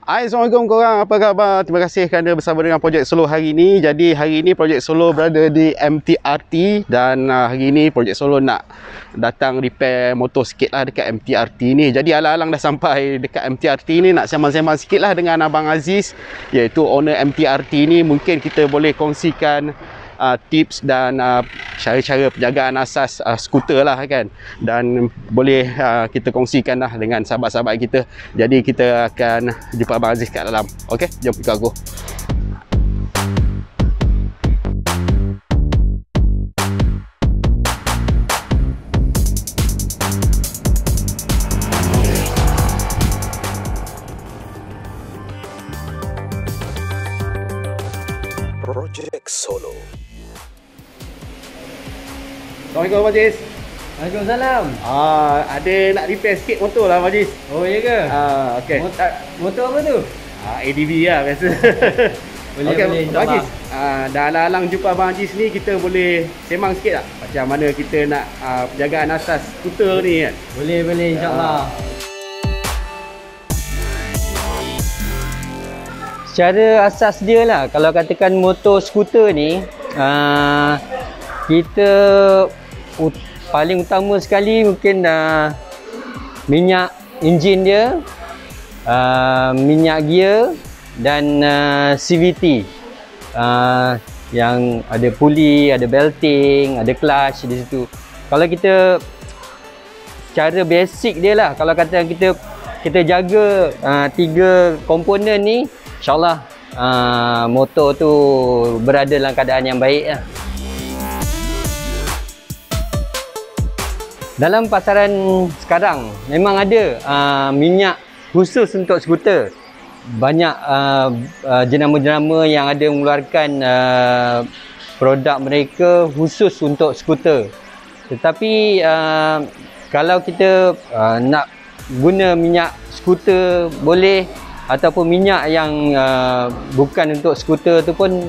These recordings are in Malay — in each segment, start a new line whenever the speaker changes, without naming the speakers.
Hai, Assalamualaikum korang, apa khabar? Terima kasih kerana bersama dengan Projek Solo hari ini. Jadi hari ini Projek Solo berada di MTRT dan hari ini Projek Solo nak datang repair motor sikit lah dekat MTRT ni. Jadi alang-alang dah sampai dekat MTRT ni, nak sembang-sembang sikit lah dengan Abang Aziz, iaitu owner MTRT ni. Mungkin kita boleh kongsikan tips dan cara-cara penjagaan asas skuter lah kan, dan boleh kita kongsikan lah dengan sahabat-sahabat kita. Jadi kita akan jumpa Abang Aziz kat dalam. Okey, jom ikut aku.
Projek Solo.
Assalamualaikum Abang Aziz.
Waalaikumsalam.
Ada nak repair sikit motor lah Abang Aziz.
Oh iya ke?
Okey.
Motor apa tu?
ADV lah biasa.
Boleh,
Okey,
boleh,
Abang Aziz,
insyaAllah.
dah alang-alang jumpa Abang Aziz ni, kita boleh sembang sikit tak? Macam mana kita nak penjagaan asas skuter ni kan?
Boleh, insyaAllah. Secara asas dia lah, kalau katakan motor skuter ni, kita paling utama sekali mungkin minyak enjin dia, minyak gear dan CVT, yang ada puli, ada belting, ada clutch di situ. Kalau kita cara basic dia lah, kalau kata kita jaga 3 komponen ni, InsyaAllah motor tu berada dalam keadaan yang baik lah. Dalam pasaran sekarang memang ada minyak khusus untuk skuter. Banyak jenama-jenama yang ada mengeluarkan produk mereka khusus untuk skuter. Tetapi kalau kita nak guna minyak skuter boleh, ataupun minyak yang bukan untuk skuter tu pun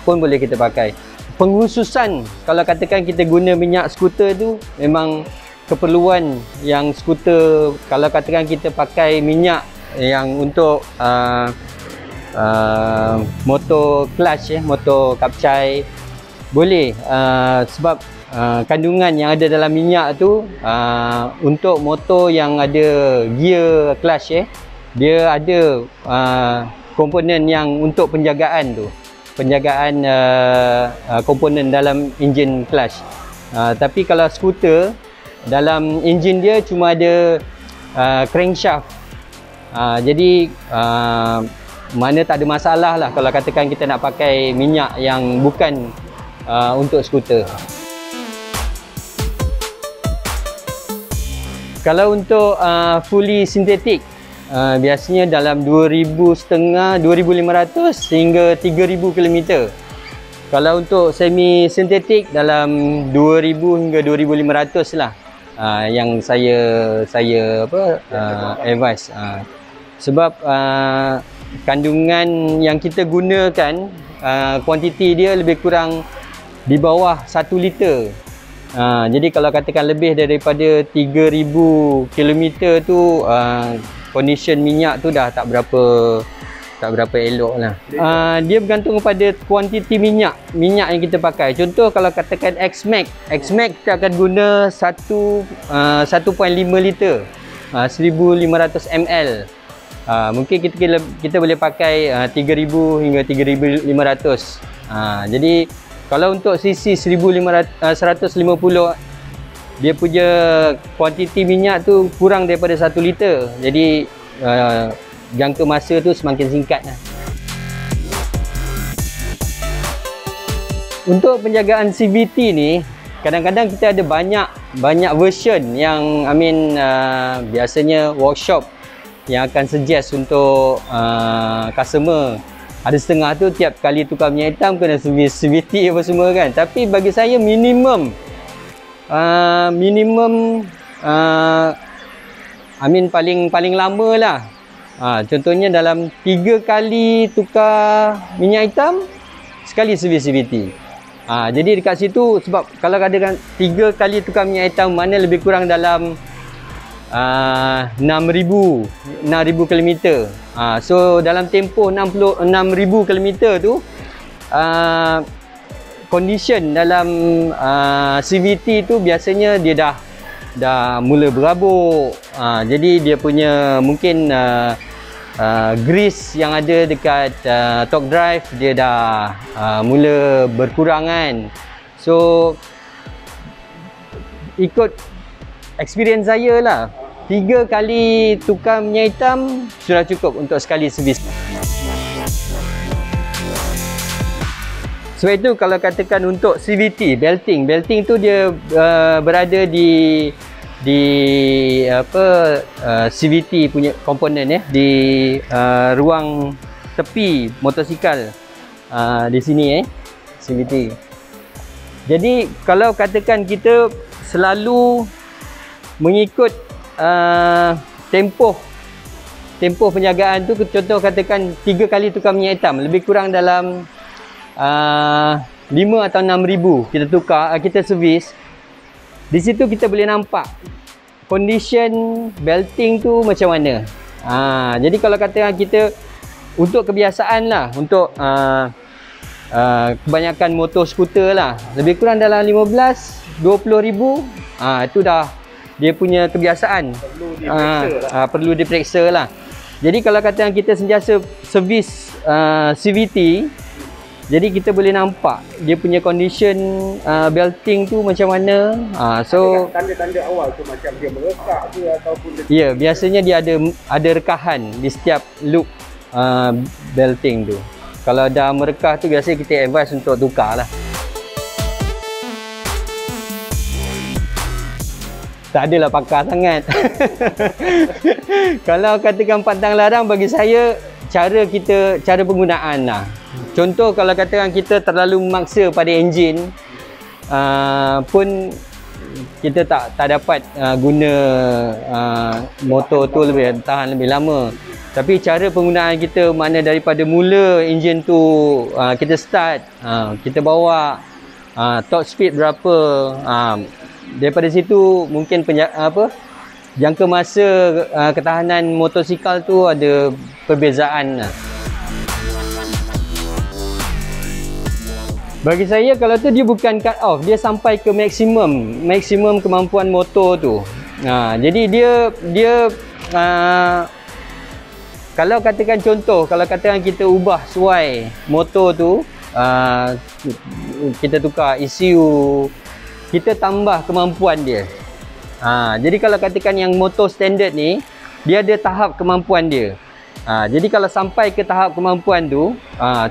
boleh kita pakai. Pengkhususan kalau katakan kita guna minyak skuter tu memang keperluan yang skuter. Kalau katakan kita pakai minyak yang untuk motor clutch, motor kapcai, boleh, sebab kandungan yang ada dalam minyak tu untuk motor yang ada gear clutch, dia ada komponen yang untuk penjagaan tu, penjagaan komponen dalam enjin clutch. Tapi kalau skuter, dalam enjin dia cuma ada crankshaft. Jadi mana tak ada masalah lah kalau katakan kita nak pakai minyak yang bukan untuk skuter. Kalau untuk fully sintetik, biasanya dalam 2,500 hingga 3,000 km. Kalau untuk semi sintetik dalam 2,000 hingga 2,500 lah, yang saya advise. Sebab kandungan yang kita gunakan, kuantiti dia lebih kurang di bawah 1 liter. Jadi kalau katakan lebih daripada 3,000 km tu, condition minyak tu dah tak berapa elok lah. Dia bergantung kepada kuantiti minyak yang kita pakai. Contoh kalau katakan X-Max kita akan guna 1.5 liter, 1,500 ml. Mungkin kita boleh pakai 3,000 hingga 3,500. Jadi kalau untuk CC 150, dia punya kuantiti minyak tu kurang daripada 1 liter. Jadi jangka masa tu semakin singkat lah. Untuk penjagaan CVT ni, kadang-kadang kita ada banyak version yang biasanya workshop yang akan suggest untuk customer. Ada setengah tu tiap kali tukar minyak hitam kena servis CVT apa semua kan. Tapi bagi saya minimum paling lama lah, contohnya dalam 3 kali tukar minyak hitam, sekali servis CVT. Jadi dekat situ, sebab kalau katakan 3 kali tukar minyak hitam, mana lebih kurang dalam 6,000 kilometer. So dalam tempoh 6,000 kilometer tu, condition dalam CVT tu biasanya dia dah mula berabuk. Jadi dia punya mungkin grease yang ada dekat torque drive dia dah mula berkurang kan. So ikut experience saya lah, 3 kali tukar minyak hitam sudah cukup untuk sekali servis. Sebab itu kalau katakan untuk CVT, belting tu dia berada di CVT punya komponen di ruang tepi motosikal di sini CVT. Jadi kalau katakan kita selalu mengikut tempoh penjagaan tu, contoh katakan 3 kali tukar minyak hitam, lebih kurang dalam 5 atau 6,000 kita tukar, kita servis. Di situ kita boleh nampak condition belting tu macam mana. Jadi kalau katakan kita untuk kebiasaan lah, untuk kebanyakan motor skuter lah, lebih kurang dalam 15-20,000, itu dah dia punya kebiasaan. Perlu diperiksa lah. Jadi kalau katakan kita sentiasa servis CVT, jadi kita boleh nampak dia punya condition belting tu macam mana. So
tanda-tanda awal tu macam dia merekah ke ataupun
ya, biasanya dia ada rekahan di setiap loop belting tu. Kalau dah merekah tu biasanya kita advise untuk tukar lah. Tak adalah pakar sangat. Kalau katakan pantang larang, bagi saya cara penggunaan lah. Contoh kalau katakan kita terlalu memaksa pada enjin, pun kita tak dapat guna motor tu tahan lebih lama. Tapi cara penggunaan kita, mana daripada mula enjin tu kita start, kita bawa top speed berapa, daripada situ mungkin jangka masa ketahanan motosikal tu ada perbezaan lah. Bagi saya kalau tu dia bukan cut off, dia sampai ke maksimum kemampuan motor tu. Jadi dia kalau katakan contoh, kalau katakan kita ubah suai motor tu, kita tukar ECU, kita tambah kemampuan dia. Jadi kalau katakan yang motor standard ni, dia ada tahap kemampuan dia. Jadi kalau sampai ke tahap kemampuan tu,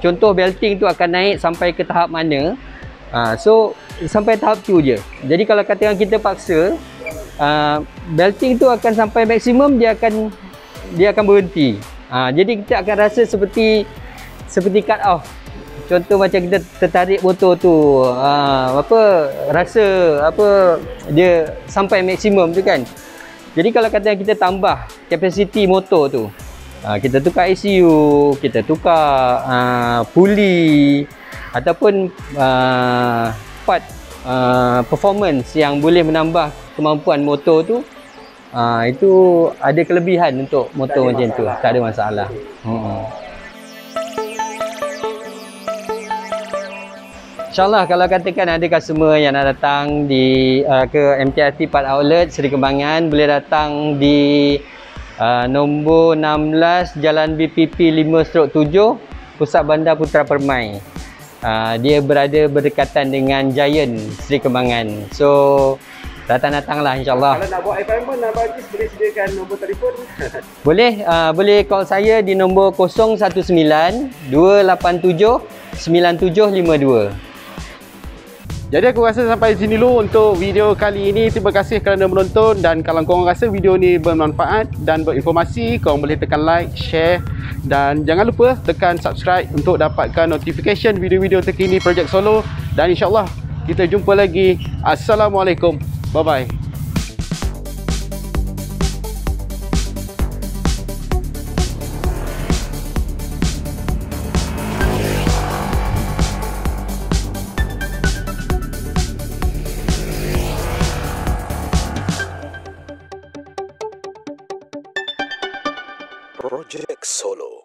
contoh belting tu akan naik sampai ke tahap mana, so sampai tahap tu je. Jadi kalau katakan kita paksa, belting tu akan sampai maksimum, dia akan berhenti. Jadi kita akan rasa seperti cut off. Contoh macam kita tertarik motor tu, rasa dia sampai maksimum tu kan. Jadi kalau katakan kita tambah kapasiti motor tu, kita tukar ECU, kita tukar puli ataupun part performance yang boleh menambah kemampuan motor tu, itu ada kelebihan untuk motor macam tu, tak ada masalah. InsyaAllah kalau katakan ada customer yang nak datang ke MTRT Part Outlet Seri Kembangan, boleh datang di nombor 16 Jalan BPP 5/7, Pusat Bandar Putra Permai. Dia berada berdekatan dengan Giant Seri Kembangan. So datang-datanglah insyaAllah.
Kalau nak buat appointment, Abang Aziz boleh sediakan nombor telefon?
Boleh call saya di nombor 019 287 9752.
Jadi aku rasa sampai sini dulu untuk video kali ini. Terima kasih kerana menonton, dan kalau korang rasa video ni bermanfaat dan berinformasi, korang boleh tekan like, share, dan jangan lupa tekan subscribe untuk dapatkan notification video-video terkini Projek Solo. Dan insyaAllah kita jumpa lagi. Assalamualaikum. Bye-bye.
Solo.